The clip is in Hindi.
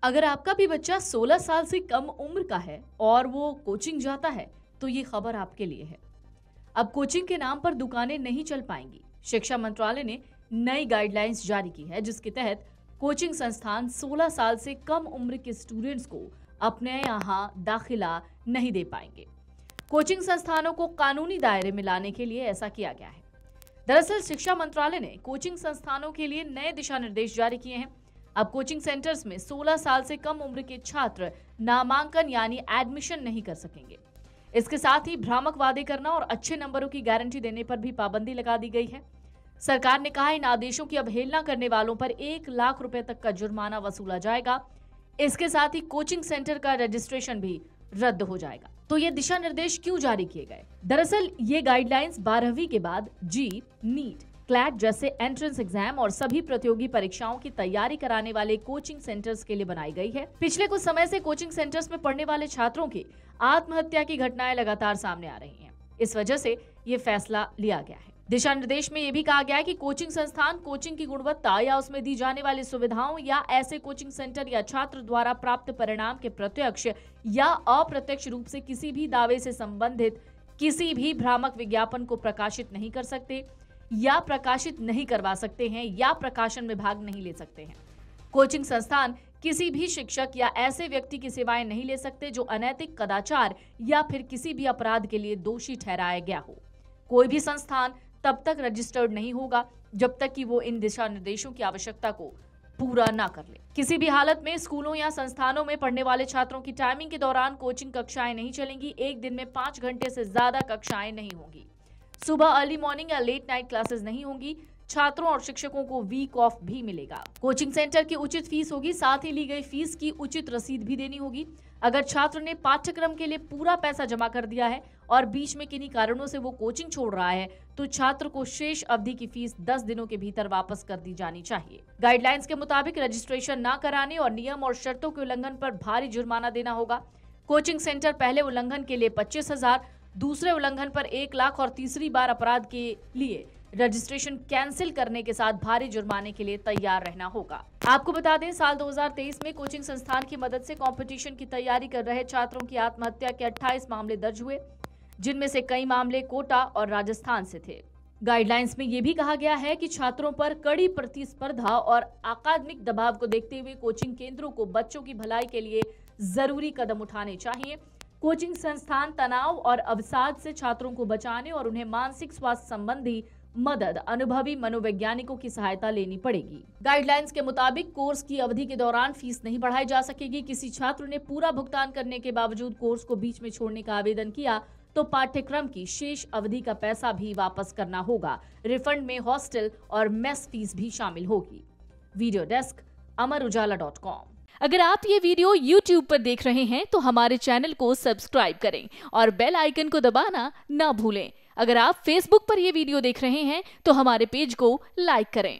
अगर आपका भी बच्चा 16 साल से कम उम्र का है और वो कोचिंग जाता है तो ये खबर आपके लिए है। अब कोचिंग के नाम पर दुकानें नहीं चल पाएंगी। शिक्षा मंत्रालय ने नई गाइडलाइंस जारी की है जिसके तहत कोचिंग संस्थान 16 साल से कम उम्र के स्टूडेंट्स को अपने यहाँ दाखिला नहीं दे पाएंगे। कोचिंग संस्थानों को कानूनी दायरे में लाने के लिए ऐसा किया गया है। दरअसल शिक्षा मंत्रालय ने कोचिंग संस्थानों के लिए नए दिशा निर्देश जारी किए हैं। अब कोचिंग सेंटर्स में 16 साल से कम उम्र के छात्र नामांकन यानी एडमिशन नहीं कर सकेंगे। इसके साथ ही भ्रामक वादे करना और अच्छे नंबरों की गारंटी देने पर भी पाबंदी लगा दी गई है। सरकार ने कहा इन आदेशों की अवहेलना करने वालों पर 1 लाख रुपए तक का जुर्माना वसूला जाएगा। इसके साथ ही कोचिंग सेंटर का रजिस्ट्रेशन भी रद्द हो जाएगा। तो ये दिशा निर्देश क्यों जारी किए गए? दरअसल ये गाइडलाइंस 12वीं के बाद जी, नीट, क्लैट जैसे एंट्रेंस एग्जाम और सभी प्रतियोगी परीक्षाओं की तैयारी कराने वाले कोचिंग सेंटर्स के लिए बनाई गई है। पिछले कुछ समय से कोचिंग सेंटर्स में पढ़ने वाले छात्रों की आत्महत्या की घटनाएं लगातार सामने आ रही हैं। इस वजह से ये फैसला लिया गया है। दिशा निर्देश में यह भी कहा गया है कि कोचिंग संस्थान कोचिंग की गुणवत्ता या उसमें दी जाने वाली सुविधाओं या ऐसे कोचिंग सेंटर या छात्र द्वारा प्राप्त परिणाम के प्रत्यक्ष या अप्रत्यक्ष रूप से किसी भी दावे से संबंधित किसी भी भ्रामक विज्ञापन को प्रकाशित नहीं कर सकते या प्रकाशित नहीं करवा सकते हैं या प्रकाशन में भाग नहीं ले सकते हैं। कोचिंग संस्थान किसी भी शिक्षक या ऐसे व्यक्ति की सेवाएं नहीं ले सकते जो अनैतिक, कदाचार या फिर किसी भी अपराध के लिए दोषी ठहराया गया हो। कोई भी संस्थान तब तक रजिस्टर्ड नहीं होगा जब तक कि वो इन दिशा निर्देशों की आवश्यकता को पूरा ना कर ले। किसी भी हालत में स्कूलों या संस्थानों में पढ़ने वाले छात्रों की टाइमिंग के दौरान कोचिंग कक्षाएं नहीं चलेंगी। एक दिन में 5 घंटे से ज्यादा कक्षाएं नहीं होंगी। सुबह अर्ली मॉर्निंग या लेट नाइट क्लासेस नहीं होंगी। छात्रों और शिक्षकों को वीक ऑफ भी मिलेगा। कोचिंग सेंटर की उचित फीस होगी, साथ ही ली गई फीस की उचित रसीद भी देनी होगी। अगर छात्र ने पाठ्यक्रम के लिए पूरा पैसा जमा कर दिया है और बीच में किन्हीं कारणों से वो कोचिंग छोड़ रहा है तो छात्र को शेष अवधि की फीस 10 दिनों के भीतर वापस कर दी जानी चाहिए। गाइडलाइंस के मुताबिक रजिस्ट्रेशन न कराने और नियम और शर्तों के उल्लंघन पर भारी जुर्माना देना होगा। कोचिंग सेंटर पहले उल्लंघन के लिए 25,000, दूसरे उल्लंघन पर 1 लाख और तीसरी बार अपराध के लिए रजिस्ट्रेशन कैंसिल करने के साथ भारी जुर्माने के लिए तैयार रहना होगा। आपको बता दें, साल 2023 में कोचिंग संस्थान की मदद से कंपटीशन की तैयारी कर रहे छात्रों की आत्महत्या के 28 मामले दर्ज हुए, जिनमें से कई मामले कोटा और राजस्थान से थे। गाइडलाइंस में यह भी कहा गया है कि छात्रों पर कड़ी प्रतिस्पर्धा और अकादमिक दबाव को देखते हुए कोचिंग केंद्रों को बच्चों की भलाई के लिए जरूरी कदम उठाने चाहिए। कोचिंग संस्थान तनाव और अवसाद से छात्रों को बचाने और उन्हें मानसिक स्वास्थ्य संबंधी मदद अनुभवी मनोवैज्ञानिकों की सहायता लेनी पड़ेगी। गाइडलाइंस के मुताबिक कोर्स की अवधि के दौरान फीस नहीं बढ़ाई जा सकेगी। किसी छात्र ने पूरा भुगतान करने के बावजूद कोर्स को बीच में छोड़ने का आवेदन किया तो पाठ्यक्रम की शेष अवधि का पैसा भी वापस करना होगा। रिफंड में हॉस्टल और मेस फीस भी शामिल होगी। Video desk, amarujala.com। अगर आप ये वीडियो YouTube पर देख रहे हैं तो हमारे चैनल को सब्सक्राइब करें और बेल आइकन को दबाना ना भूलें। अगर आप Facebook पर ये वीडियो देख रहे हैं तो हमारे पेज को लाइक करें।